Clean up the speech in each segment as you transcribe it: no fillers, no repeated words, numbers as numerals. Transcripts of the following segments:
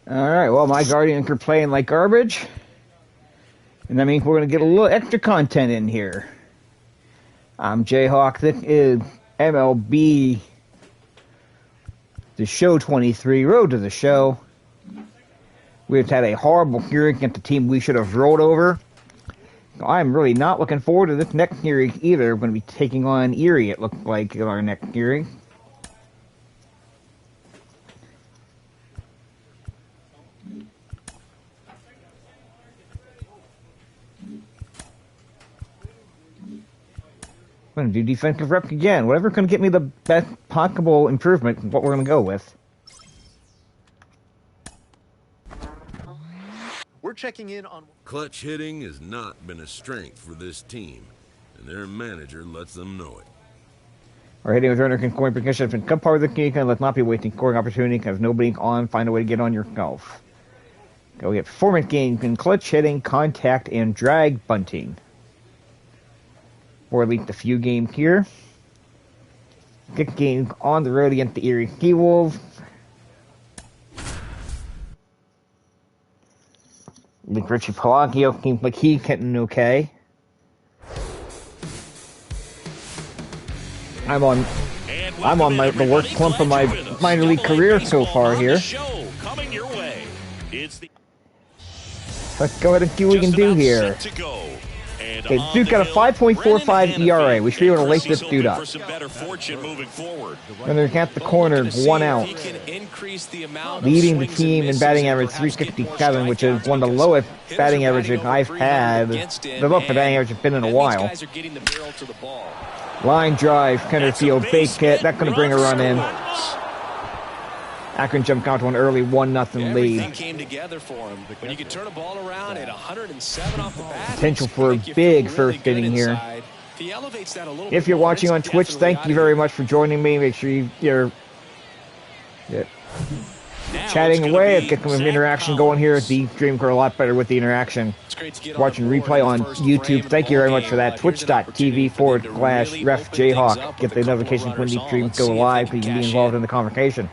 Alright, well, my Guardians are playing like garbage. And that means we're going to get a little extra content in here. I'm Jayhawk. This is MLB The Show 23, Road to the Show. We've had a horrible hearing against the team we should have rolled over. I'm really not looking forward to this next hearing either. We're going to be taking on Erie, it looks like, in our next hearing. I'm going to do defensive reps again. Whatever's going to get me the best possible improvement is what we're going to go with. We're checking in on... Clutch hitting has not been a strength for this team, and their manager lets them know it. Our hitting with runner can scoring position has been cut part of the game, and let's not be wasting scoring opportunity because nobody on. Find a way to get on yourself. Go get performance gains in clutch hitting, contact, and drag bunting. Or at least a few games here. 6 games on the road against the Erie Seawolves. Like Richie Pelagio seems like he's hitting okay. I'm on the worst clump of my minor league career so far here. Let's go ahead and see what we can do here. Okay, Duke got a 5.45 ERA. We should be able to lace this dude up. And they're at the corner, 1 out. Leading the team in batting average 367, which is one of the lowest batting averages I've had. The lowest batting average has been in a while. Line drive, center field, base hit. That's going to bring a run in. Akron jumped out to an early 1-0 lead. Everything came together for him. When you can turn a ball around at 107 off the bat, potential for a big first inning here. If you're watching on Twitch, thank you very much for joining me. Make sure you're chatting away. Let's get some interaction going here. The streams are a lot better with the interaction. Watching replay on YouTube, thank you very much for that. Twitch.tv/RefJayhawk. Get the notifications when these streams go live so you can be involved in the conversation.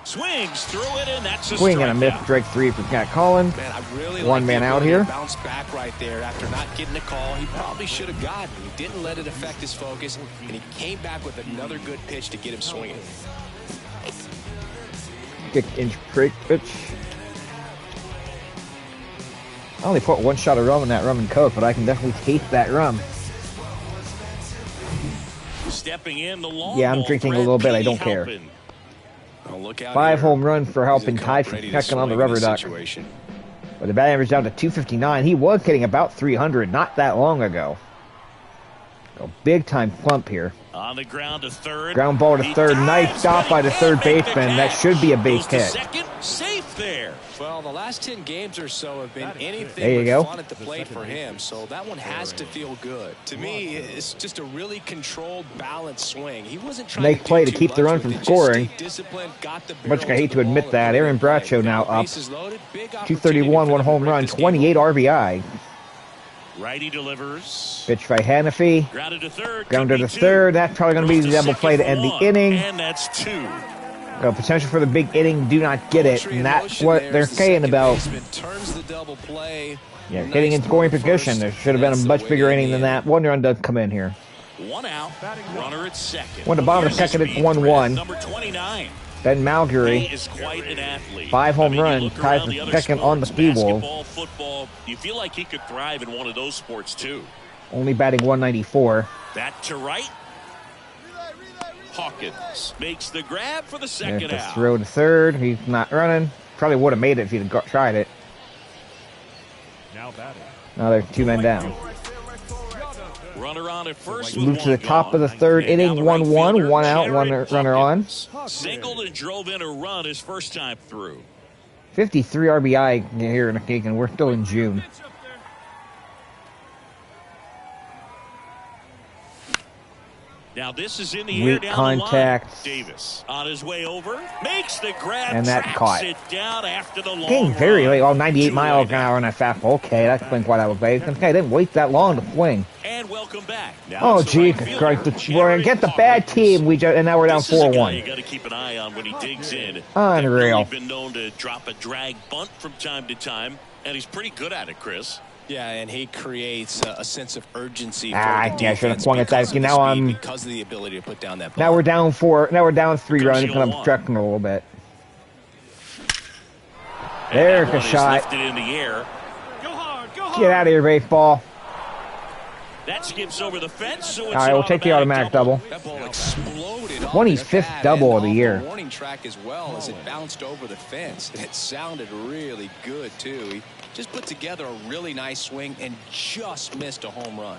Swings through it, and that's a swing and a miss. Strike 3 for Cat Collins. Man, I really one man out here. Bounce back right there after not getting the call. He probably should have gotten. He didn't let it affect his focus, and he came back with another good pitch to get him swinging. 6-inch break pitch. I only put 1 shot of rum in that rum and coke, but I can definitely taste that rum. Stepping in the long yeah, I'm drinking a little bit. I don't care. 5 home runs for helping tied for second on the rubber duck. But the batting average down to 259. He was hitting about 300 not that long ago. A big time plump here. On the ground to third. Ground ball to third. Nice stop by the third baseman. That should be a base hit. Second, safe there. Well, the last 10 games or so have been anything but fun at the plate for him, so that one has to feel good. To me, it's just a really controlled, balanced swing. He wasn't trying nice play to keep the run from scoring. Much I hate to admit that. Aaron Bradshaw now up. 231, 1 home run, 28 RBI. Righty delivers. Pitch by Hannafy. Grounded to third. Grounder to third. That's probably going to be the double play to end the inning. And that's 2. Potential for the big inning, do not get it, and that's what they're saying about getting in scoring position. There should have been a much bigger inning than that. 1 run does come in here. 1 out, runner at second. When the bottom of the second, it's 1-1. Number 29. Ben Malgury, is quite an athlete. 5 home runs, ties for second on the Seawolves. Football, you feel like he could thrive in one of those sports too. Only batting 194. That to right. Hawkins makes the grab for the second out. Throw to third. He's not running. Probably would have made it if he'd tried it. Now there's 2 men down. Runner on at first. Move to the top of the third inning. 1-1. 1 out. 1 runner on. Singled and drove in a run his first time through. 53 RBI here in Keegan. We're still in June. Now this is in the weak air down contact. the line. Davis on his way over, makes the grab, and that caught. it down after the long Getting very late. 98 Two miles away an hour on that fastball. Okay, that explains why that was late. Okay, didn't wait that long to swing. And welcome back. Oh, gee, we're against a bad team. And now we're down 4-1. You got to keep an eye on when he digs in. Unreal. He's been known to drop a drag bunt from time to time, and he's pretty good at it, Chris. Yeah, and he creates a sense of urgency for yeah, the I should have defense swung at that. Now I'm because of the ability to put down that ball. Now we're down 4. Now we're down 3 runs, and I'm stretching a little bit. There's the shot. In the air. Go hard, go hard. Get out of here, baseball. That skips over the fence. So all right, we'll take the automatic double. That ball exploded. 25th double of the year. Warning track as well as it bounced over the fence. It sounded really good too. He just put together a really nice swing and just missed a home run.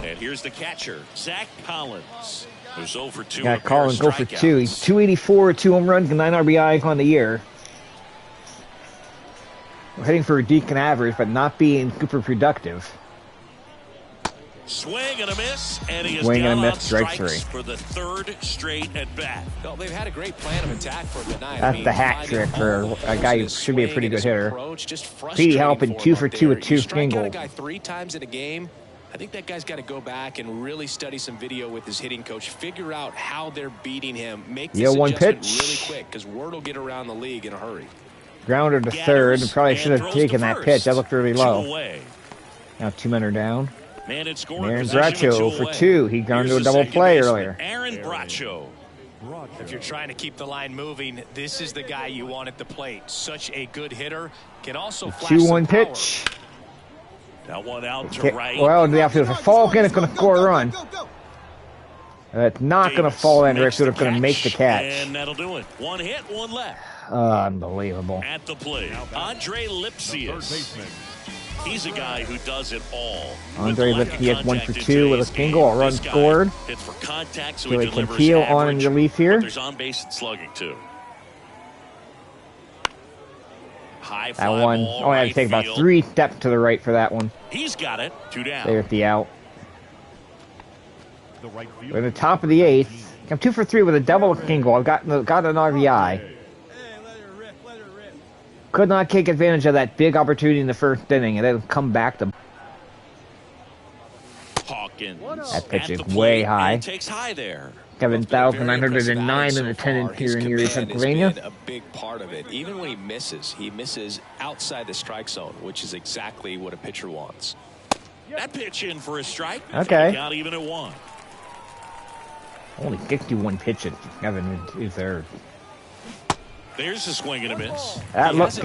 And here's the catcher, Zach Collins, who's 0 for 2. Yeah, Collins 0 for 2. He's 284, 2 home runs, and 9 RBIs on the year. We're heading for a decent average, but not being super productive. Swing and a miss, and he is Swing down and a miss, on strike strikes 3. for the 3rd straight at bat. Well, they've had a great plan of attack for tonight. That's the hat trick for a guy who should be a pretty good hitter. Petey helping 2 for 2 with 2 singles. A guy 3 times in a game. I think that guy's got to go back and really study some video with his hitting coach. Figure out how they're beating him. Make this adjustment really quick because word will get around the league in a hurry. Grounder to third, and probably should have taken that pitch. That looked really low. Now 2 men are down. Aaron Bracho for 2. He got into a double play earlier. Aaron Bracho. If you're trying to keep the line moving, this is the guy you want at the plate. Such a good hitter. Can also flash 2-1 pitch. That one out to right. Well, the outfield, if it falls in, it's going to score a run. It's not going to fall in, Rick. It's going to make the catch. And that'll do it. 1 hit, 1 left. Unbelievable. At the plate, Andre Lipsius. He's a guy who does it all. Andre Lipsius 1 for 2 with a single, a run scored. Hits for contact, so Billy Cantillo on in relief here. There's on base and slugging too. High that one, I had to take about 3 steps to the right for that one. He's got it. 2 down. There's the out. We're in the top of the 8th. I'm 2 for 3 with a double single. I've got an RBI. Could not take advantage of that big opportunity in the first inning, and then come back to Hawkins. That pitch is way high. Takes high there. 7,909 in attendance here in Erie, Pennsylvania. A big part of it. Even when he misses outside the strike zone, which is exactly what a pitcher wants. That pitch in for a strike. Okay. Count even at 1. Only 61 pitches. Kevin is there. There's a swing and a miss. That looks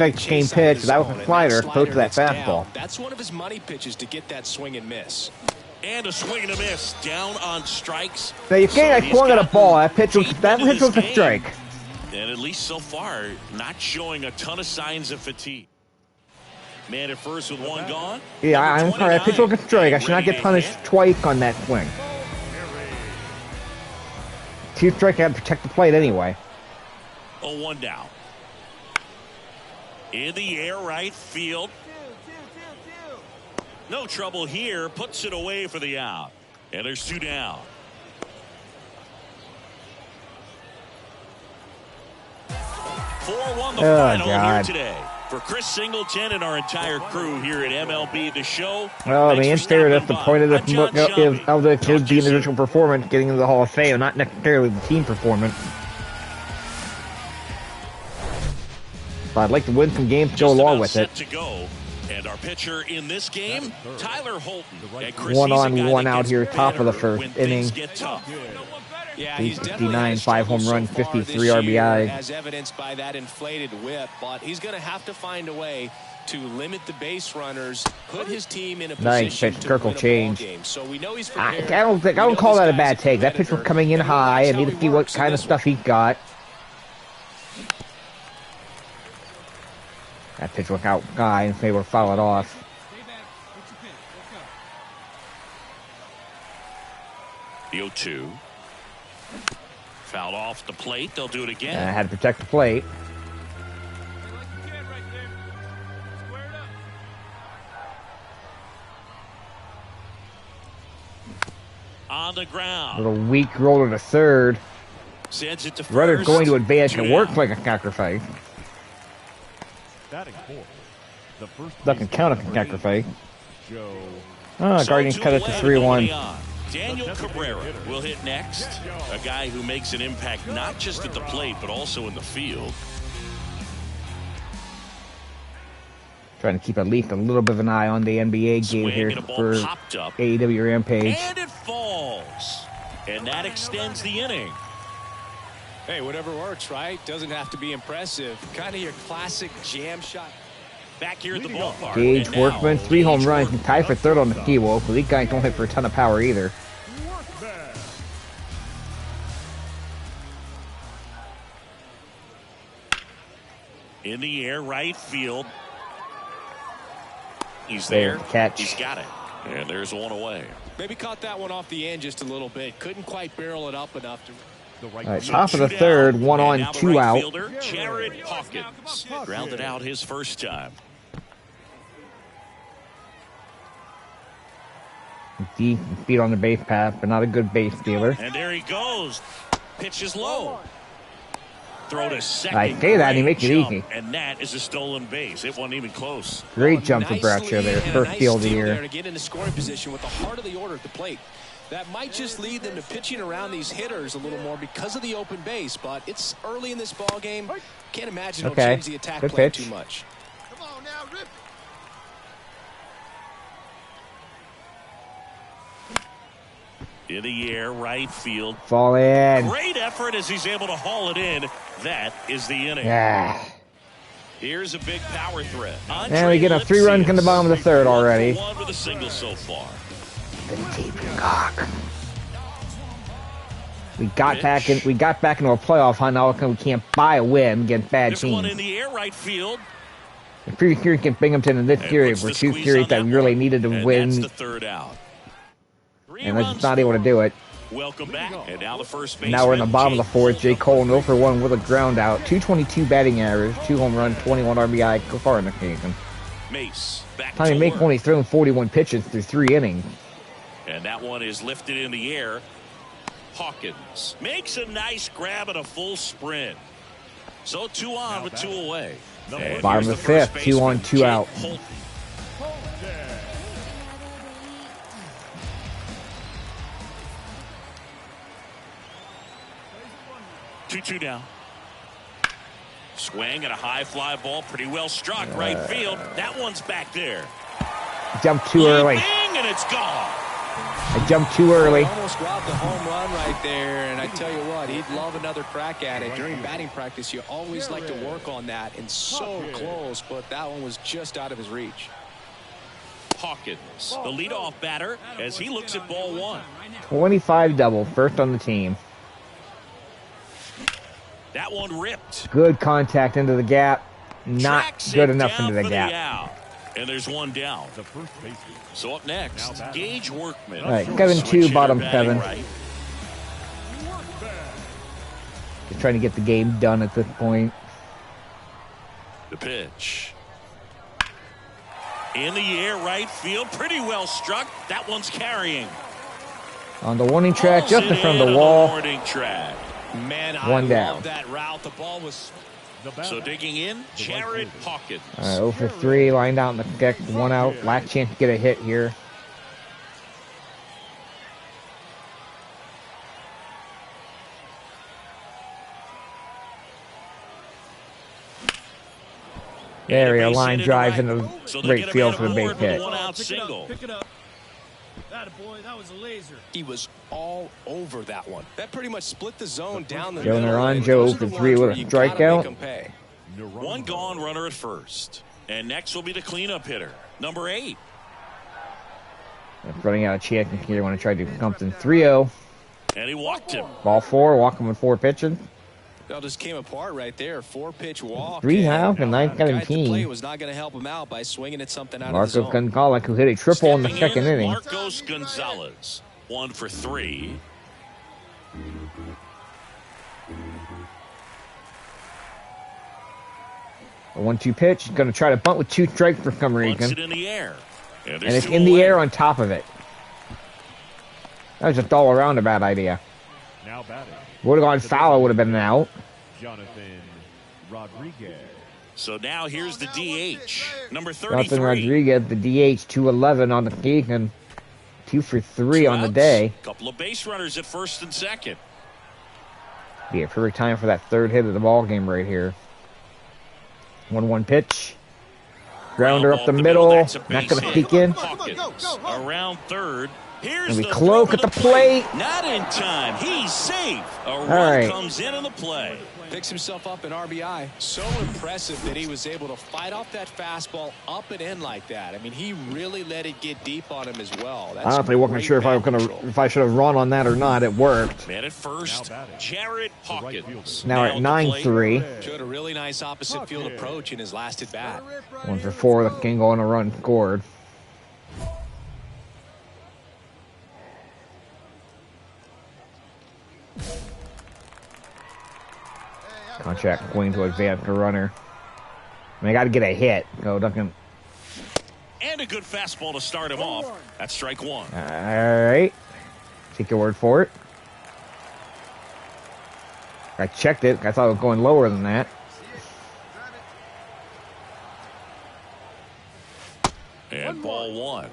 like the same pitch. That was a slider close to that fastball. That's one of his money pitches to get that swing and miss. And a swing and a miss. Down on strikes. Now you can't swung at a ball. That pitch was a strike. And at least so far, not showing a ton of signs of fatigue. Man at first with 1 gone. Yeah, I'm sorry. That pitch was a strike. I should not get punished twice on that swing. 2 strike, I had to protect the plate anyway. 0-1 down. In the air, right field. No trouble here. Puts it away for the out. And there's 2 down. 4-1 the final here today. For Chris Singleton and our entire crew here at MLB The Show. Well, in fairness, the point of this book is the individual performance getting into the Hall of Fame, not necessarily the team performance. But I'd like to win some games to go along with it. To go. And our pitcher in this game, Tyler Holton. 1-on-1 out here, top of the first inning. Yeah, 59, 5 home runs, 53 RBI. As evidenced by that inflated whip, but he's going to have to find a way to limit the base runners, put his team in a position to win a ball game. So we know he's prepared. I don't call that a bad take. That pitch was coming in high. I need to see what kind of stuff he got. That pitch was out high and they were fouled off. The 0-2. Fouled off the plate. They'll do it again. I had to protect the plate. on the ground. Little weak roller to third. Sends it to first. Runner going to advance and work like a sacrifice. Doesn't count as a sacrifice. Guardians cut it to 3-1. Daniel Cabrera will hit next. A guy who makes an impact not just at the plate, but also in the field. Trying to keep at least a little bit of an eye on the NBA game here for AEW Rampage. And it falls. And that extends the inning. Hey, whatever works, right? Doesn't have to be impressive. Kind of your classic jam shot. Back here at the ballpark. Gage Workman, 3 home runs, and tied for third on the Seawolves. But these guys don't hit for a ton of power either. In the air, right field. He's there. Catch. He's got it. And there's one away. Maybe caught that one off the end just a little bit. Couldn't quite barrel it up enough to. All right, top of the third, 1 on, 2 out. Fielder, Jared Hawkins grounded out his first time. Deep feet on the base path, but not a good base stealer. And there he goes. Pitch is low. Throw to second. I say that, he makes it easy. And that is a stolen base. It wasn't even close. Great jump for Bradshaw there. First steal of the year. To get into scoring position with the heart of the order at the plate. That might just lead them to pitching around these hitters a little more because of the open base, but it's early in this ball game. Can't imagine it'll change the attack plan too much. Come on now, rip it. In the air, right field. Fall in. Great effort as he's able to haul it in. That is the inning. Yeah. Here's a big power threat. And we get a 3 runs in the bottom of the third already. One with a single so far. Keep your cock. We got back into a playoff hunt. Now we can't buy a win against bad teams. One in the air, right field. The previous series against Binghamton and this series were 2 series that we really needed to win. That's the third out. And they're just not able to do it. Welcome back. And now the first base. Now we're in the bottom of the fourth. J. Cole 0 for 1 with a ground out. 222 batting average, 2 home runs, 21 RBI so far in the season. Mace back Tommy Make only thrown 41 pitches through 3 innings. And that one is lifted in the air. Hawkins makes a nice grab and a full sprint. So 2 on with 2 away. Bottom of the fifth, 2 on, 2 out. 2-2 now. Swing and a high fly ball, pretty well struck right field. That one's back there. Jumped too early. And it's gone. I jumped too early. Almost robbed the home run right there, and I tell you what, he'd love another crack at it. During batting practice, you always like to work on that, and so close, but that one was just out of his reach. Hawkins, the leadoff batter, as he looks at ball 1. 25 double, first on the team. That one ripped. Good contact into the gap. Not good enough into the gap. And there's one down. So up next, Gage Workman. All right, 7-2, bottom 7. Right. Just trying to get the game done at this point. The pitch. In the air, right field. Pretty well struck. That one's carrying. On the warning track, just in front of the wall. Warning track. Man, one I down. love that route. The ball was... So digging in, Jared Hawkins. 0 for 3, lined out in the deck, 1 out. Last chance to get a hit here. There we go, line drives into the right field for the base hit. Pick it up. Boy, that was a laser. He was all over that one. That pretty much split the zone down the middle. Joe Naranjo 0 for 3 with a strikeout. 1 gone, runner at first. And next will be the cleanup hitter, number 8. Running out of chances here when I tried to do something. 3-0. And he walked him. Ball 4, walking with 4 pitches. That just came apart right there. 4-pitch walk. 3 out and 9-17. Was not going to help him out by swinging at something out Marcos of the zone. Gonzalez, who hit a triple in the second inning. Marcos Gonzalez, 1 for 3. A 1-2 pitch. Going to try to bunt with 2 strikes for some reason. It in the air. And it's in the air on top of it. That was just all around a bad idea. Now batting. Would have gone foul, would have been an out. Jonathan Rodriguez. So now here's the DH, number 33. Jonathan Rodriguez, the DH, 211 on the peak and 2 for 3 on the day. Couple of base runners at first and second. Be a perfect time for that third hit of the ball game right here. 1-1 pitch. Grounder up the middle. Not going to peek in. Hawkins around third. Here's And we the cloak at the plate. Not in time. He's safe. A run right. comes in on the play. Picks himself up an RBI. So impressive that he was able to fight off that fastball up and in like that. I mean, he really let it get deep on him as well. That's Honestly, wasn't sure if I should have run on that or not. It worked. Man at first, Jared Hawkins. Now we're at 9-3. Showed a really nice opposite field approach in his last at bat. 1 for 4. The King on a run scored. Contract Queen to advance the runner. I mean, I got to get a hit. Go, Duncan. And a good fastball to start him off. That's strike 1. All right. Take your word for it. I checked it. I thought it was going lower than that. And ball 1.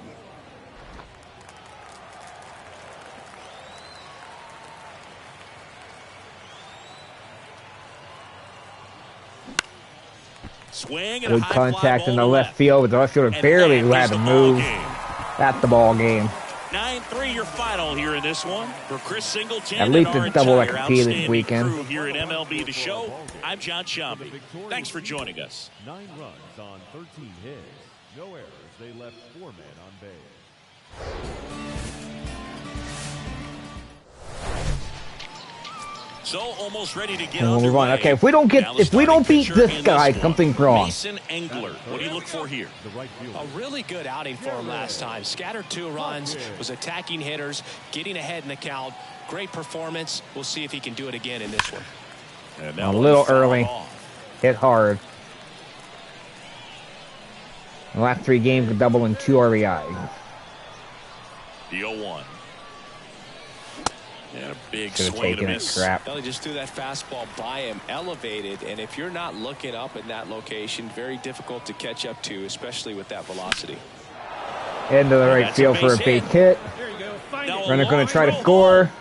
Swing and Good contact in the left field, but the left fielder barely had to move. That's the ball game. 9-3 your final here in this one. For Chris Singleton At least and our it's double entire XP this outstanding weekend. crew here at MLB The Show, I'm John Shambi. Thanks for joining us. 9 runs on 13 hits. No errors. They left 4 men on base. So almost ready to get And we'll move on. underway. Okay, if we don't beat this guy, something's wrong. Mason Engler, what do you look for here? A really good outing for him last time. Scattered 2 runs, was attacking hitters, getting ahead in the count. Great performance. We'll see if he can do it again in this one. And A little early. Hit hard. The last 3 games, a double and 2 RBI. The 0-1. And a big Should have swing and a taken it. miss. Crap. Well, he just threw that fastball by him, elevated, and if you're not looking up in that location, very difficult to catch up to, especially with that velocity. Into the right field for a big hit. Runner going to try to score.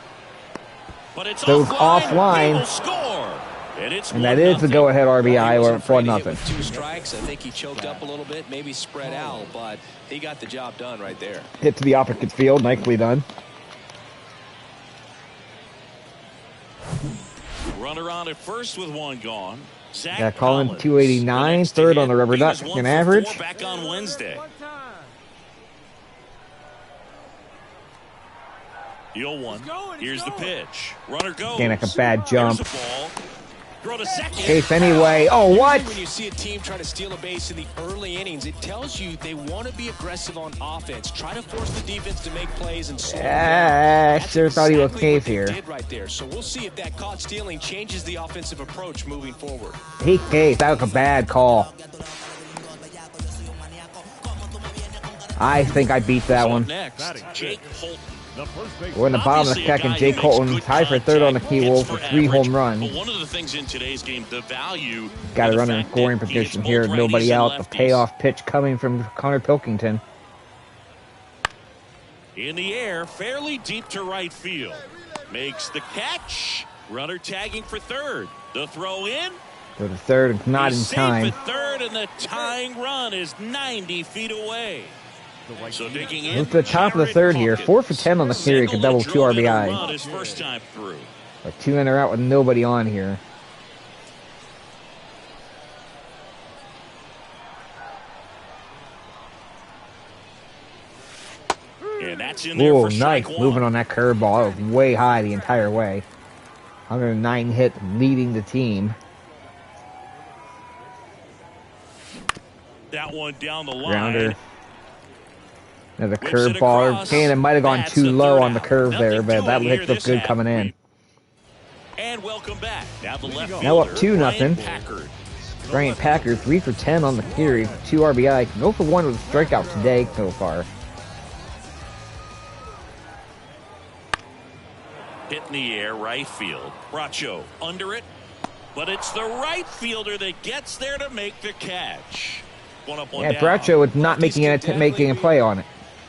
But it's Goes offline. He will score. And that is the go-ahead RBI, or 1-0. With 2 strikes, I think he choked up a little bit, maybe spread out, but he got the job done right there. Hit to the opposite field, nicely done. Runner on at first with 1 gone. Zach Got calling Collins, 289, the next third to on the hit. rubber He duck was 1 in for average. 4 back on Wednesday. The 0-1. Here's the pitch. Runner goes. Again, like a bad jump. Here's the ball. Throw to second. Chase anyway. Oh, what? When you see a team try to steal a base in the early innings, it tells you they want to be aggressive on offense. Try to force the defense to make plays and slow them down. That's Sure thought he was exactly safe what they here. did right there. So we'll see if that caught stealing changes the offensive approach moving forward. He case. That was a bad call. I think I beat that one. Next, Jake Holton. We're in the bottom of the second. Jake Colton tied for third on the Seawolves with 3 home runs. But one of the things in today's game, the value. Got a the runner in fact scoring that he hits position both here. righties Nobody and out. The lefties. payoff pitch coming from Connor Pilkington. In the air, fairly deep to right field. Makes the catch. Runner tagging for third. The throw in. Go to third, not in He's safe time. at third, and the tying run is 90 feet away. So digging in. Move to the top of the Jared third here. Hawkins. 4 for 10 on the series, could double 2 Single that drove in a RBI. run his first time through. A 2 in or out with nobody on here. And that's in there Ooh, for nice strike 1. moving on that curveball. It was way high the entire way. 109 hit, leading the team. That one down the line. Grounder. Another Whips it curveball. across. It might have gone That's too the low third on the out. curve there, Nothing but that doing hit here looked good this coming half. in. And welcome back. Now the left Now up fielder, 2-0. Brian Packard. Bryant Packer, 3 for 10 on the series, 2 RBI. 0 for 1 with a strikeout today so far. there, right field. Bracho under it, but it's the right fielder that gets there to make the catch. One up, one down. Bracho was not making a play on it.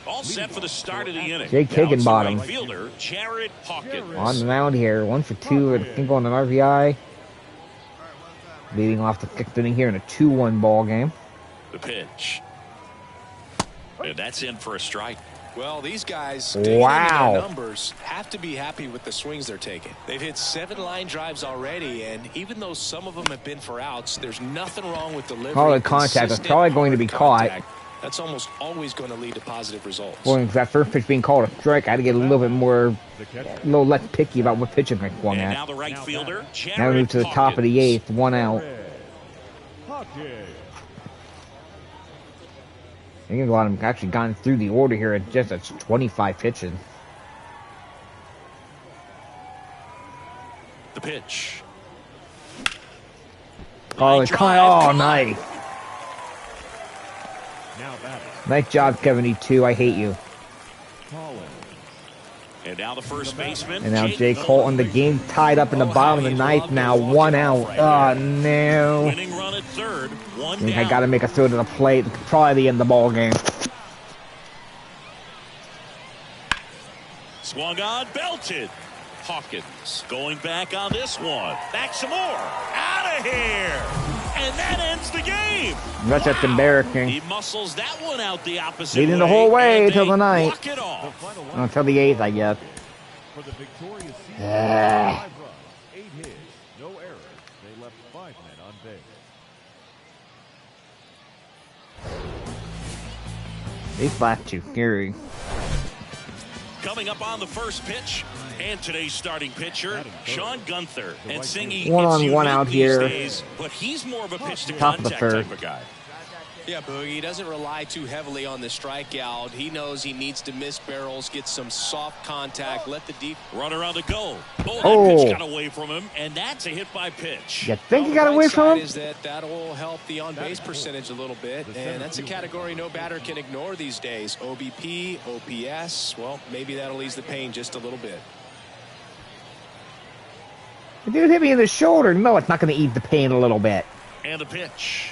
All set for the start of the inning. Jake Higginbottom. Right fielder Jared Hawkins. On the mound here, 1 for 2, I think on an RBI. Leading off the 6th inning here in a 2-1 ball game. The pitch. And that's in for a strike. Well, these guys, wow, their numbers have to be happy with the swings they're taking. They've hit 7 line drives already, and even though some of them have been for outs, there's nothing wrong with delivery. Call it contact. It's probably going to be caught. That's almost always going to lead to positive results. Well, that first pitch being called a strike, I had to get a little bit more, a little less picky about what pitch I swung at. Now the right fielder, now we move to the top of the 8th, 1 out. I think a lot of them actually gone through the order here at just 25 pitches. The pitch. Oh, it's nice. Nice job, Kevin E2. I hate you. And now the first baseman. And now Jake Colton. The game tied up in the bottom of the 9th now. 1 out. Oh, no. Winning run at third. One I think down. I got to make a throw to the plate. Probably the end of the ball game. Swung on, belted. Hawkins going back on this one. Back some more. Out of here. And that ends the game. That's just embarrassing. He muscles that one out the opposite Leading way. the whole way And till the they 9th. walk it off. Until the 8th, I guess. For the victorious Seawolves, 5 runs, 8 hits, no errors. They left 5 men on base. These last two, Erie. Coming up on the first pitch, and today's starting pitcher, Sean Gunther. And Singy, 1-on-1 out here. Days, but he's more of a pitch to Top of the contact 3rd. type of guy. Yeah, Boogie, he doesn't rely too heavily on the strikeout. He knows he needs to miss barrels, get some soft contact, let the deep Runner on the go. Oh, that Oh. pitch got away from him, and that's a hit by pitch. You think Well, you got the away bright from side him? is that will help the on-base percentage a little bit, and that's a category no batter can ignore these days. OBP, OPS, well, maybe that'll ease the pain just a little bit. The dude hit me in the shoulder. No, it's not going to ease the pain a little bit. And the pitch.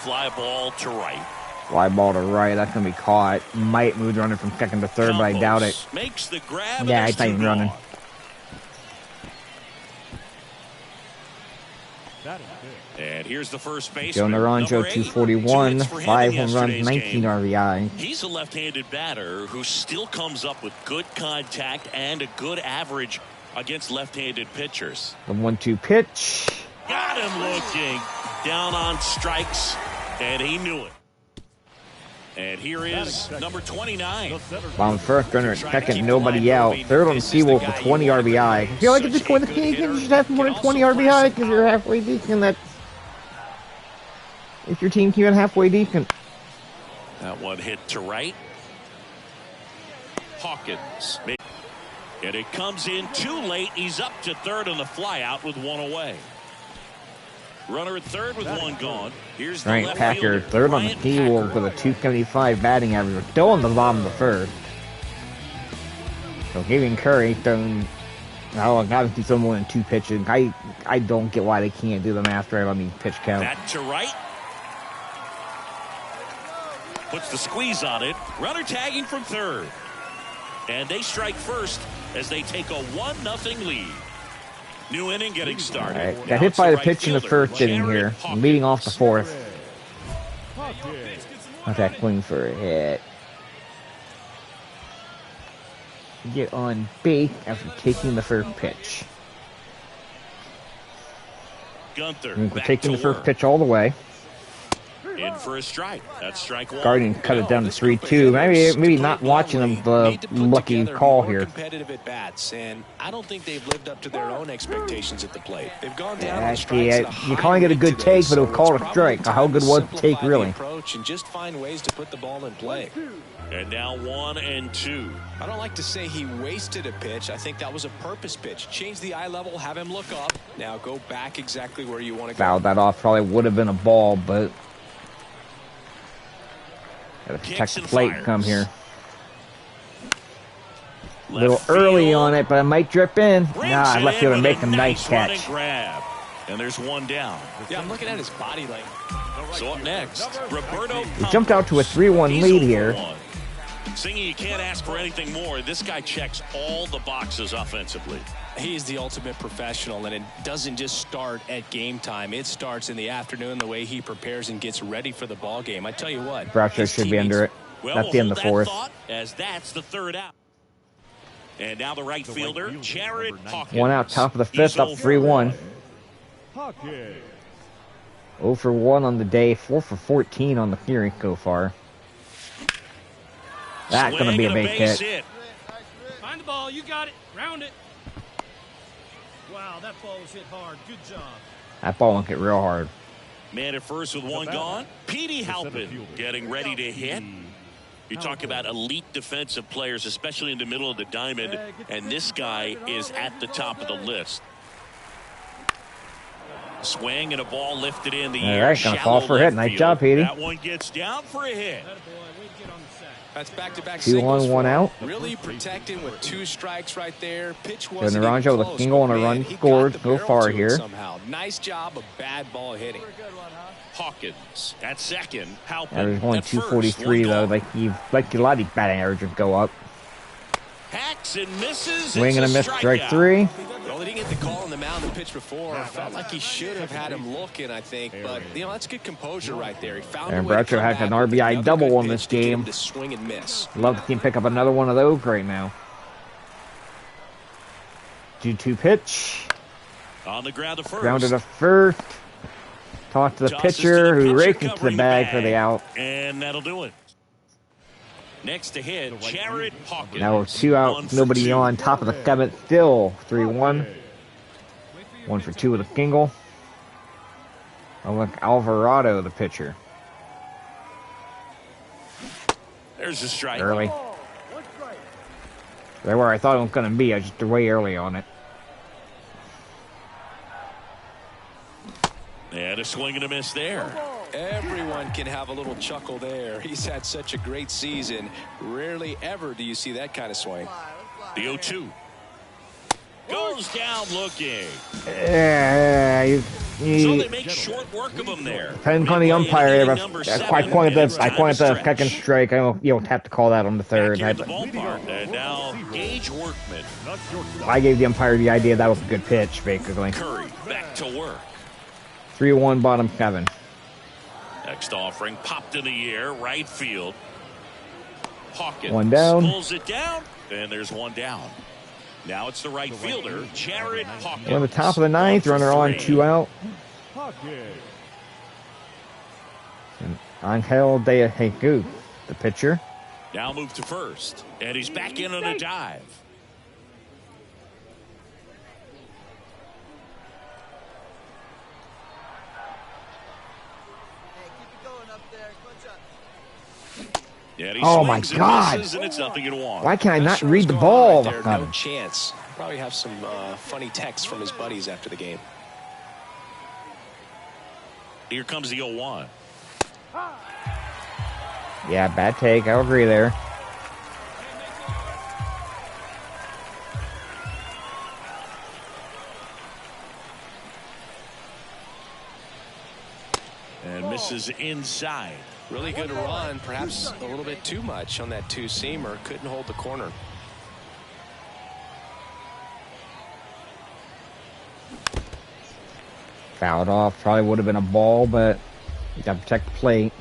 Fly ball to right. Fly ball to right. That's going to be caught. Might move the runner from 2nd to 3rd, but I doubt it. Makes the grab. Yeah, it's not even running. And here's the first baseman. Joe Naranjo, 241, 5 home runs, 19 RBI. He's a left-handed batter who still comes up with good contact and a good average against left-handed pitchers. The 1-2 pitch. Got him looking. Down on strikes, and he knew it. And here is number 29. Bottom 1st, runner at 2nd, nobody out. 3rd on the Seawolves for 20 RBI. I feel like at this point in the game, you should have more than 20 RBI because you're halfway decent. That if your team's even halfway decent. That one hit to right. Hawkins. And it comes in too late. He's up to 3rd on the flyout with 1 away. Runner at 3rd with 1 gone. Here's the Right, left Packer, fielder, 3rd on the Bryant Seawolves Packer. with a 275 batting average. We're still on the bottom of the 1st. So giving Curry throwing, obviously throwing more than 2 pitches. I don't get why they can't do the math right on the pitch count. Back to right. Puts the squeeze on it. Runner tagging from 3rd. And they strike first as they take a 1-0 lead. New inning getting started. All right, Now got hit it's by the right pitch in the fielder, 1st inning Jared here. Hawkins. Leading off the 4th. Contact swing for a hit. Get on base after taking the 1st pitch. Gunther I think we're back taking to the 1st work. pitch all the way. In for a strike. That's strike 1. Guardian cut it down to 3-2. Maybe not watching them the lucky call here. Competitive at bats, and I don't think they've lived up to their own expectations at the plate. They've gone down on strikes at a You're high calling it a rate good today, take, but it was so called it's a strike. probably How good time was to the take, simplify the really? approach and just find ways to put the ball in play. And now 1-2. I don't like to say he wasted a pitch. I think that was a purpose pitch. Change the eye level, have him look up. Now go back exactly where you want to go. Fouled that off. Probably would have been a ball, but gotta protect the plate. Come here. A little early on it, but it might drip in. Nah, left fielder make a nice catch. Grab. And there's one down. Yeah, I'm looking at his body length. So up next, Roberto. We jumped out to a 3-1 lead here. Singing, you can't ask for anything more. This guy checks all the boxes offensively. He's the ultimate professional, and it doesn't just start at game time. It starts in the afternoon, the way he prepares and gets ready for the ball game. I tell you what. Bracho should be under it. That's the end of the fourth. As that's the third out. And now the right fielder, Jared Hawkins. One out, top of the fifth, up 3-1. 0 for 1 on the day, 4 for 14 on the Fury so far. That's going to be a big hit. Find the ball, you got it, round it. Wow, that ball was hit hard. Good job. That ball won't get real hard. Man at first with one gone. Petey Halpin getting ready to hit. You talk about elite defensive players, especially in the middle of the diamond, and this guy is at the top of the list. Swing and a ball lifted in the air. All right, going to fall for a hit. Nice job, Petey. That one gets down for a hit. That's back-to-back 2 on, 1 out. Really protecting with 2 strikes right there. Pitch So wasn't Naranjo with a single and a run scored so far here. Somehow. Nice job of bad ball hitting. Hawkins at second. Halpin. There's only 243 though. Like a lot of these batting averages go up. Hacks and misses. Swing and a miss, strike 3. Well, he didn't get the call on the mound and pitch before. Felt like he should have had him looking, I think. But, you know, that's good composure right there. He found And a way to Bracho come has back an with RBI another double good on this pitch to get him game. to swing and miss. Love to see him pick up another one of those right now. 2-2 pitch. On the ground to first. Grounded to first. Toss to the pitcher, who rakes into the bag for the out. And that'll do it. Next to hit, Jared Hawkins. Now we're 2 out, nobody on. Top of the 7th, still 3-1. 1 for 2 with a single. Oh, look, Alvarado, the pitcher. There's a strike. Early. Right where I thought it was going to be. I just way early on it. And a swing and a miss there. Everyone can have a little chuckle there. He's had such a great season. Rarely ever do you see that kind of swing. The 0-2. Goes down looking. Yeah, So they make short work of him there. depends on the umpire. I pointed the second strike. You don't have to call that on the third. Back here at the ballpark. And now Gage Workman. I gave the umpire the idea that was a good pitch, basically. Curry back to work. 3-1, bottom 7. Next offering popped in the air, right field. Hawkins 1 down. pulls it down, and there's 1 down. Now it's the right fielder, Jared Hawkins. We're on the top of the 9th, runner on, 2 out. And Angel De Jesus, the pitcher. Now move to first, and he's back in on a dive. Oh my God! And it's nothing in one. Why can I not Sure read the what's ball? going on right there. No chance. Probably have some funny texts from his buddies after the game. Here comes the 0-1. Yeah, bad take. I'll agree there. And misses inside. Really good run, perhaps a little bit too much on that 2-seamer. Couldn't hold the corner. Fouled off. Probably would have been a ball, but you got to protect the plate.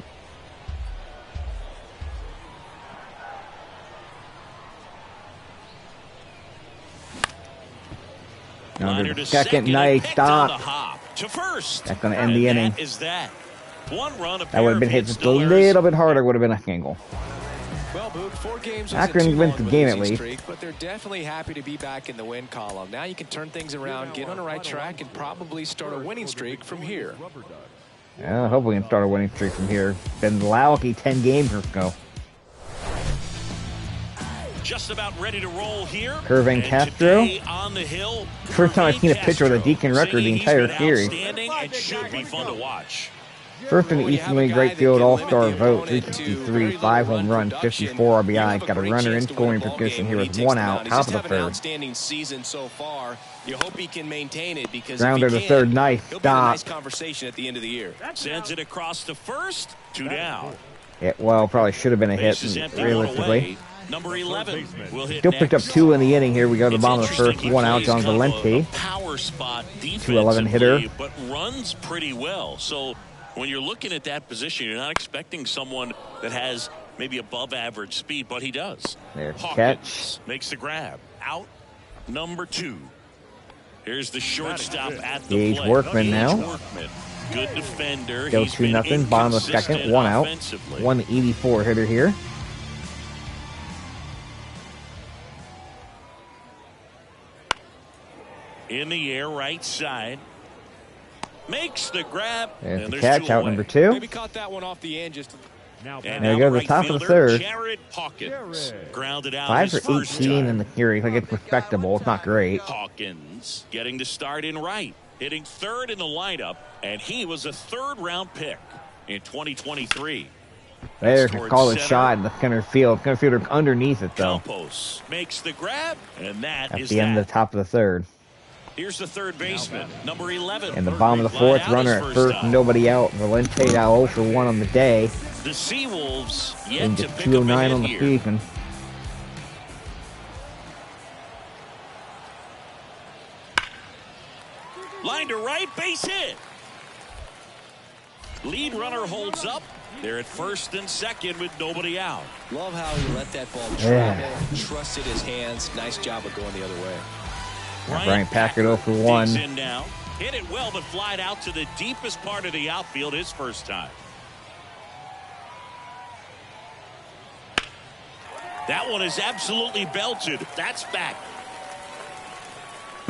Now to the second, nice stop. To first. That's going to end the inning. Is that. One run, That would have been hit just a little bit harder, would have been a single. Well, Boog, 4 games Akron wins the game at least. Streak, but they're definitely happy to be back in the win column. Now you can turn things around, get on the right track, and probably start a winning streak from here. Yeah, hopefully we can start a winning streak from here. Been lucky 10 games or so. Just about ready to roll here. Curving Castro. On the hill, First time I've seen a pitcher with a Deacon record the entire series. It should be fun to watch. First in the Eastern League right field all-star vote, 353, 5 home runs, 54 RBI. Got a runner in scoring position here with 1 out, top of the third. Outstanding season so far. You hope he can maintain it because Grounder to third, nice he'll be a nice stop. conversation at the end of the year. Sends it across to first. 2 down. Yeah, well, probably should have been a hit, Bases empty, realistically. Number 11 will hit Still picked up next. 2 in the inning. Here we go to the It's bottom of the first. interesting. 1 out, He John plays kind of Valente. a power spot 2-11 hitter. defensively, but runs pretty well. So when you're looking at that position, you're not expecting someone that has maybe above average speed, but he does. There's the Hawkins catch. makes the grab. Out number 2. Here's the shortstop at the Gage plate. Workman Gage now. Workman. Good defender. Still He's been 2-0, bottom of the second, inconsistent 1 out. offensively. 184 hitter here. In the air, right side. Makes the grab. There's and the there's catch, 2 out away. number 2. Maybe caught that one off the end just. Now And There now you go, the right top of the fielder, third. Jared Hawkins. Grounded out 5 his for first 18 time. in the Erie. Like, it's respectable. It's not great. Hawkins getting to start in right. Hitting third in the lineup. And he was a third-round pick in 2023. There's Towards a call a center. shot in the center field. Center fielder underneath it, though. Campos makes the grab. And that At is the end of the top of the third. Here's the third baseman, number 11. In the bottom of the fourth, Line out runner his at first, time. nobody out. Valente now 0 for 1 on the day. The Seawolves yet And to just pick up a 209 hit on the here. season. Line to right, base hit. Lead runner holds up. They're at first and second with nobody out. Love how he let that ball Yeah. travel, trusted his hands. Nice job of going the other way. Brian Packard 0 for 1. digs in now. Hit it well, but flied out to the deepest part of the outfield his first time. That one is absolutely belted. That's back.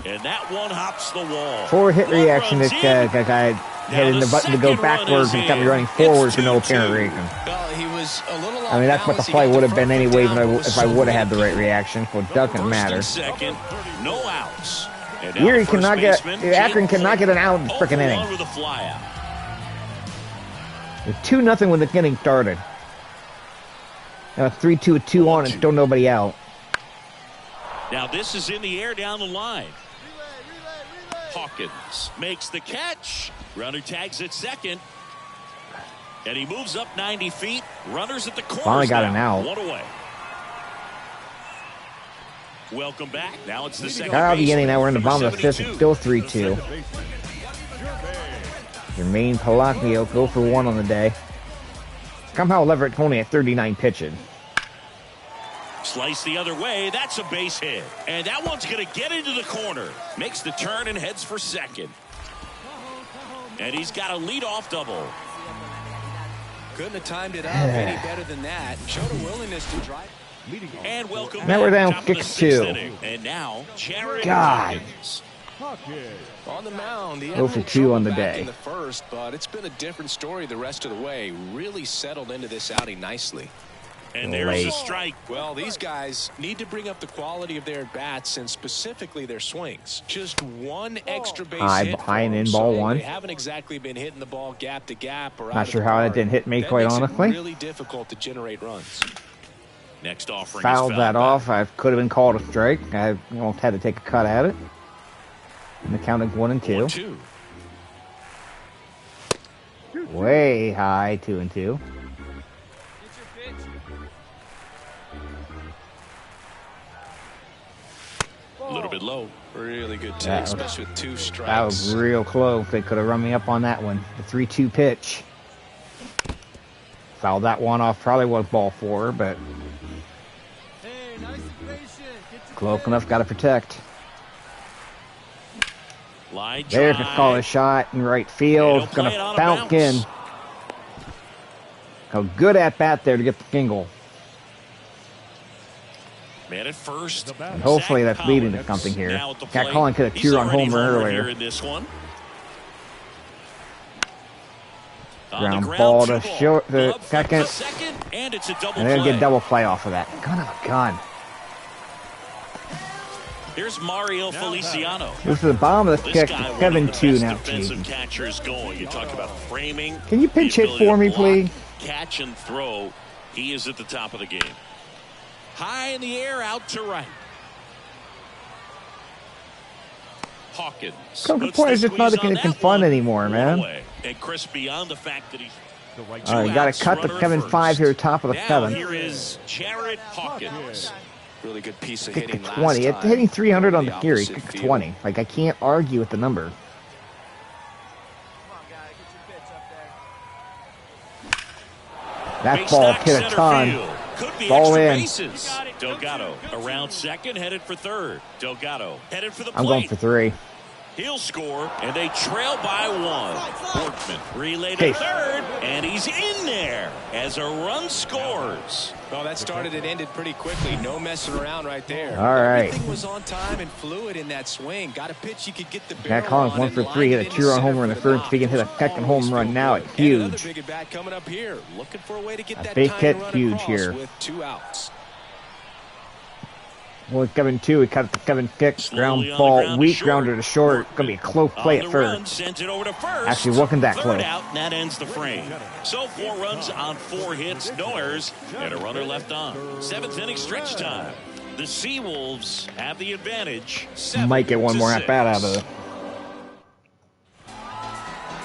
And that one hops the wall. 4 hit One reaction. runs This in. guy hitting the button to go second run backwards is and kept me in. running forward It's for no 2-2. apparent reason. Well, he was a little I mean, that's what the play would have been anyway, even if I would have had the right reaction. So it doesn't First matter. and second, no outs. And now Erie the first cannot get, baseman, Akron Jake cannot get an out in the Flynn, frickin' 0 for inning. 1 with a fly out. It's 2-0 when the inning started. Now it's 3-2 with 2 on and still nobody out. Now this is in the air down the line. Hawkins makes the catch. Runner tags at second. And he moves up 90 feet. Runners at the corners. Finally got an now. out. 1 away. Welcome back. Now it's the second. Out of the inning, baseman, now we're in the number bottom of the fifth. 72. It's still 3-2. Jermaine Palacchio 0 for 1 on the day. Somehow Leverett only at 39 pitches. Slice the other way. That's a base hit. And that one's going to get into the corner. Makes the turn and heads for second. And he's got a leadoff double. Couldn't have timed it up any better than that. Showed a willingness to drive. And welcome Now we're back. down Top of the 6-2. sixth inning. And now, Jared God. Hawkins. On the mound, he had 0 a for little 2 on the trouble back day. in the first, but it's been a different story the rest of the way. Really settled into this outing nicely. And there's Late. a strike. Well, these guys need to bring up the quality of their bats and specifically their swings. Just one extra base High hit behind for in them, ball so 1. They haven't exactly been hitting the ball gap to gap or Not out of sure the how that park. didn't hit me, That quite makes it honestly. really difficult to generate runs. Next offering Fouled is that fouled off. I could have been called a strike. I almost had to take a cut at it. And the count is 1 and 2. 1-2. Way high, 2 and 2. A little bit low. Really good take, That was- especially with 2 strikes. That was real close. They could have run me up on that one. The 3-2 pitch. Fouled that one off. Probably was ball 4, but close enough. Got to protect. Line There's a drive. call a shot in right field. He'll Gonna play it on a bounce bounce. in. A good at bat there to get the single. Man at first. And hopefully Zach that's leading to Collins something here. now at the Got plate. Colin could have He's two-run already homer homered earlier. here in this one. On Ground the ground, ball 2 to ball. short, the Glove second. second, and it's a double And then play. get double play off of that. Gun of a gun. Here's Mario Feliciano. This is the bottom of the This kick. guy, one of the 7-2 best now. defensive catchers going. You talk about framing. Can you pinch hit for me, please? Catch and throw. He is at the top of the game. High in the air, out to right. Hawkins. Coca Point is just not anything fun anymore, man. And Chris, beyond the fact that he's all right, you got to cut the 7-5 here, top of the 7. Here is Jared Hawkins. Really good piece of Kick hitting to last 20. time. It's hitting 300 on the The Erie. opposite Kick to field. 20. Like, I can't argue with the number. That ball hit a ton. Could be Ball extra in. bases. Delgado around second, headed for third. Delgado headed for the plate. I'm going for 3. He'll score, and they trail by 1. Workman relay to Hey. third, and he's in there as a run scores. Well, that started and ended pretty quickly. No messing around right there. All right. Everything was on time and fluid in that swing. Got a pitch you could get the barrel Matt Collins on 1 and for line 3. it Hit a into 2-run center homer in the for third. knock. If he can hit a Those second always home run feel now, good. it's And another huge. big at bat coming up here. Looking for a way to get A that big tying hit, run huge across here. with 2 outs. Well, it's 7-2. We cut it to 7 kick. Slowly Ground on the ball. ground to Weak short. grounder to short. Going to be a close play On at the run, first. sends it over to first. Actually, wasn't that Third close. out, and that ends the frame. So 4 runs on 4 hits, no errors, and a runner left on. 7th inning stretch time. The Seawolves have the advantage. Might get one more at 7-6. bat out of it.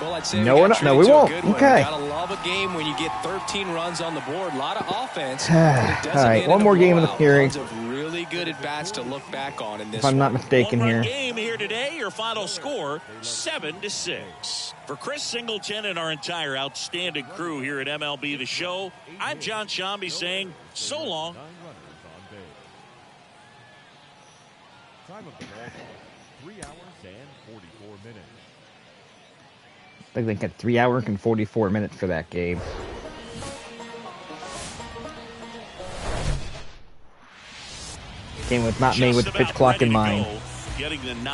Well, I'd say No, we we're got not. No, treated we to a won't. good one. Okay. Gotta love a game when you get 13 runs on the board. A lot of offense. All right, one more game in the series. Tons of really good at bats to look back on in this If I'm not one. mistaken One-run here. game here today. Your final score, 7-6. For Chris Singleton and our entire outstanding crew here at MLB The Show, I'm John Shambi saying so long. 9 runners on base. Time of the ball game, 3 hours and 44 minutes. I think they got 3 hours and 44 minutes for that game. Game was not made with the pitch clock in mind.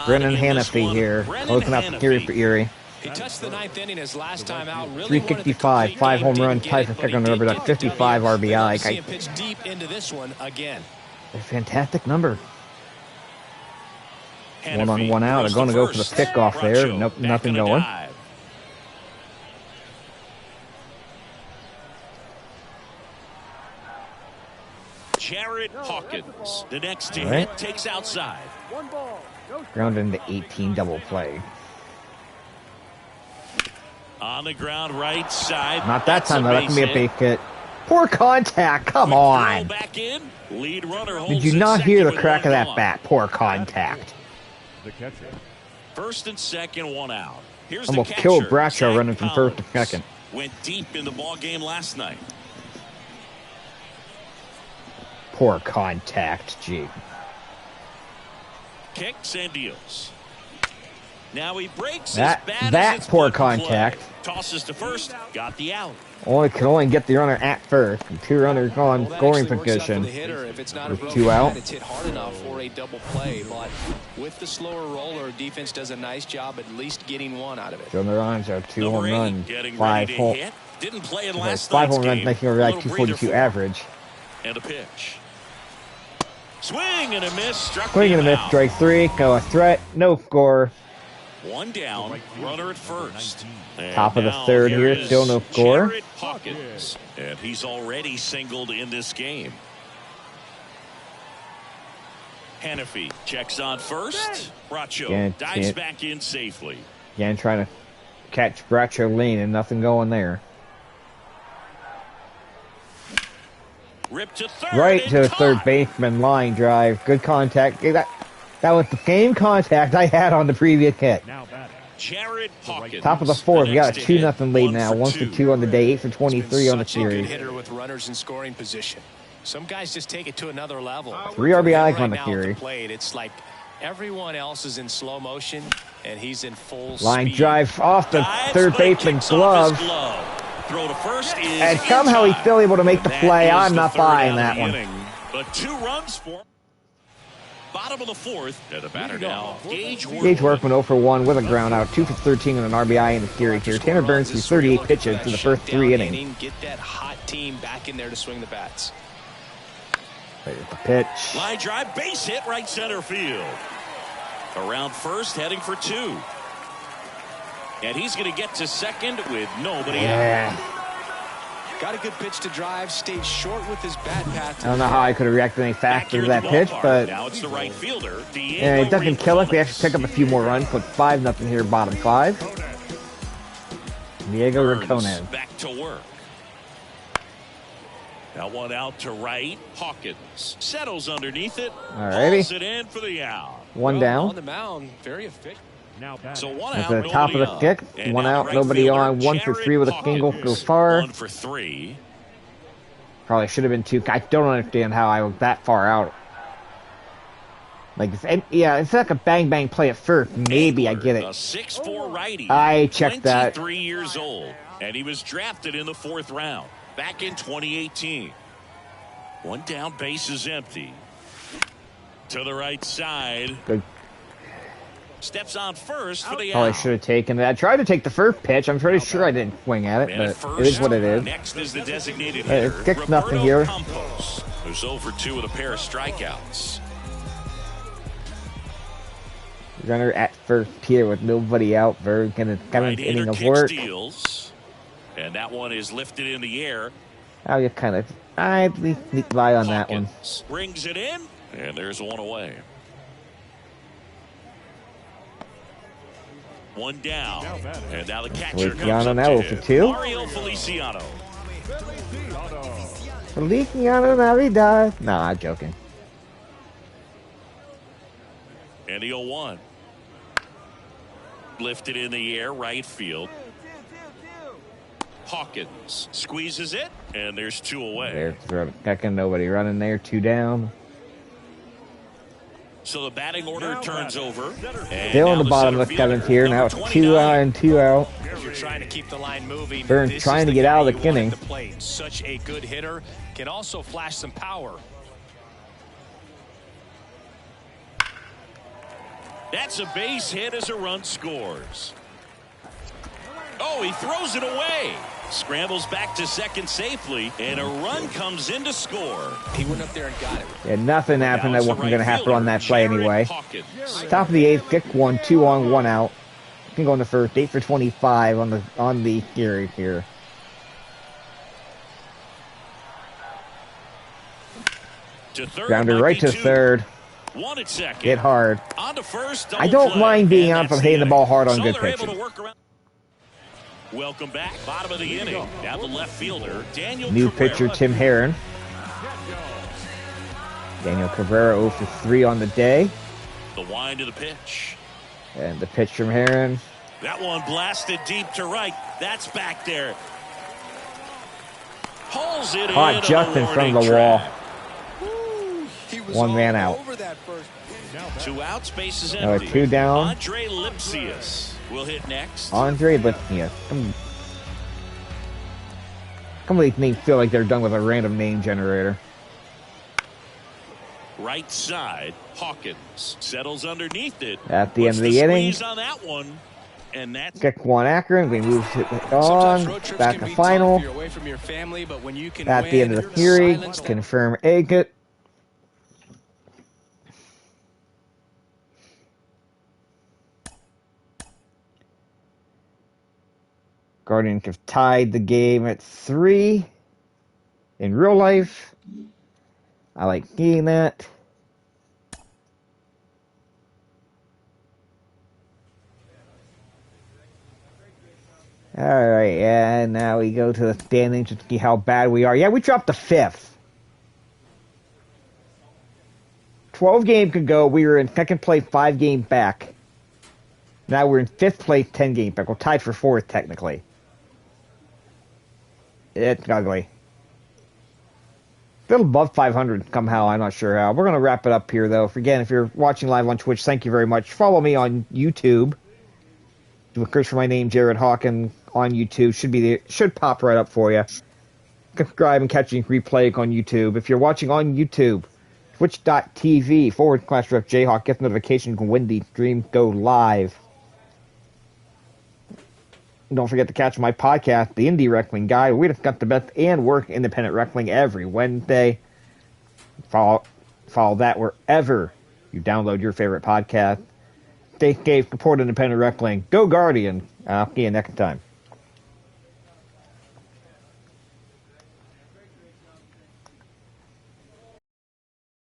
Brennan Hannafy here, closing out the series for Erie. He touched the 9th inning his last time out. Really 365, 5 home runs, tied for second on the rubber duck, 55 RBI. See him pitch deep into this one again. A fantastic number. Hannafy 1 on 1 out. They're going to go for the pickoff there. Bracho Nope, back nothing in the going. dive. Jared Hawkins, the next to All right. hit, takes outside. Ground into 18 double play. On the ground, right side. Not that That's time, though. That can be a base base hit. Poor contact. Come Quick throw on. back in. Lead runner Did holds you at not second hear the with crack 1 of that gone. bat? Poor contact. The catcher. First and second, 1 out. Here's Almost the killed catcher, Bradshaw Zach running from first to Collins. second. Went deep in the ball game last night. Poor contact. Gee. Kicks and deals. Now he breaks That- as bad that as it's poor put in play. contact. Tosses to first, got the out. Can only get the runner at first. And 2 runners on Well, that scoring actually works out for position. the hitter. If it's not a With broken 2 out. bat, it's hit hard enough for a double play. But with the slower roller, defense does a nice job at least getting 1 out of it. So the runs are 2 Number home 8, runs. getting 5 ready to home. hit. Didn't play in Okay, last 5 night's home runs game. making a like Little breather 242 for him. average. And a pitch. Swing and a miss. Struck Swing and a him miss. out. Strike 3. Go a threat. No score. 1 down. Runner at first. And Top of the now third here, is still no score. Jared Hawkins. And he's already singled in this game. Hannafy checks on first. Bracho Can't dives see it. back in safely. Again, trying to catch Bradshaw lean and nothing going there. Ripped to third. Right to and the third caught. baseman line drive. Good contact. That was the same contact I had on the previous hit. Now batting. Jared Hawkins. Top of the 4th. We got a next to 2-0 hit. lead 1 now. for 1 for 2. 2 on the day. 8 for He's 23 been on the such a good series. hitter with runners in scoring position. Some guys just take it to another level. 3 RBIs Right on the now at series. plate, it's like everyone else is in slow motion and he's in full Line speed. drive off the Dives, third but it baseman's kicks off his glove. Throw to first is And in somehow he's time. still able to make the That play. is I'm the not third buying out that of the one. inning. But 2 runs for him. Bottom of the 4th. And the batter now, Gage Gage Workman 0 for 1 with a ground out. 2 for 13 on an RBI in the series here. Tanner Burns threw 38 pitches in the first 3 innings. Get that hot team back in there to swing the bats. Right at the pitch. Line drive, base hit, right center field. Around first, heading for 2. And he's going to get to second with nobody out. Got a good pitch to drive, stayed short with his bat path. I don't know how I could have reacted any faster to that pitch, but now it's the right fielder. it doesn't kill us. We have to pick up a few more runs. Put 5-0 here, bottom 5. Diego Rinconen. Back to work. That one out to right. Hawkins settles underneath it. Alrighty. Pulls it in for the out. One down. On the mound, very efficient. So one At out, the top of the kick. One out, right nobody fielder, on. 1 for 3 with a single. Go far. 1 for 3. Probably should have been 2. I don't understand how I was that far out. Like, it's like a bang play at first. Maybe I get it. A 6'4" righty. I checked that. 23 years old, and he was drafted in the 4th round back in 2018. One down, base is empty. To the right side. Good. Steps on first for the Probably out. should have taken that. I tried to take the first pitch. I'm pretty sure I didn't swing at it, but it is what it is. Next is the designated It's hitter, 6-0 here. Campos, who's 0 for 2 with a pair of strikeouts. Runner at first here with nobody out. Very kind of inning of work. Steals, and that one is lifted in the air. Oh, you kind of. I sneak by on that one. Brings it in, and there's one away. One down, and now the catcher comes up now to for him. 2. Mario Feliciano. Feliciano Navidad. Nah, I'm joking. And the 0-1. Lifted in the air, right field. Hawkins squeezes it, and there's 2 away. There's nobody running there. 2 down. So the batting order turns over. Still in the bottom of the 7th here. Now it's 2 out and 2 out. If you're trying to keep the line moving, Burns trying to get out of the inning. Such a good hitter. Can also flash some power. That's a base hit as a run scores. Oh, he throws it away. Scrambles back to second safely, and a run comes in to score. He went up there and got it. Yeah, nothing happened that wasn't going to happen on that play anyway. Hawkins. Top of the 8th, kick 1, 2 on, 1 out. Can go in the first. 8 for 25 on the Erie here. To third, Grounder right to 2. third. One at second. Hit hard. On to first. I don't mind being on from hitting the ball hard on good pitching. pitching. Welcome back. Bottom of the inning. Now the left fielder, Daniel New Cabrera. pitcher, Tim Herron. Daniel Cabrera 0 for 3 on the day. The wind of the pitch. And the pitch from Herron. That one blasted deep to right. That's back there. Pulls it Caught in just in front of the wall. Was 1 man out. Over that first. 2 outs, base is empty. 2 down. Andre Lipsius will hit next. Andre Lipsius. Some of these names feel like they're done with a random name generator. Right side, Hawkins settles underneath it. At the end of the inning. On that one, and that's Kick 1 Akron. We move it on. Back to final. Family, but when you can at the end of the series. Confirm exit. Guardians have tied the game at 3 in real life. I like seeing that. Alright, and now we go to the standings to see how bad we are. Yeah, we dropped to 5th. 12 games ago, we were in 2nd place, 5 games back. Now we're in 5th place, 10 games back. We're tied for 4th, technically. It's ugly. Still above 500 somehow, I'm not sure how. We're going to wrap it up here, though. Again, if you're watching live on Twitch, thank you very much. Follow me on YouTube. Do a search for my name, Jared Hawken, on YouTube. Should pop right up for you. Subscribe and catch the replay on YouTube. If you're watching on YouTube, twitch.tv/RefJayhawk. Get notifications when the streams go live. Don't forget to catch my podcast, The Indie Wrestling Guide. We discuss the best and worst independent wrestling every Wednesday. Follow that wherever you download your favorite podcast. Stay safe, support independent wrestling. Go Guardian. I'll see you next time.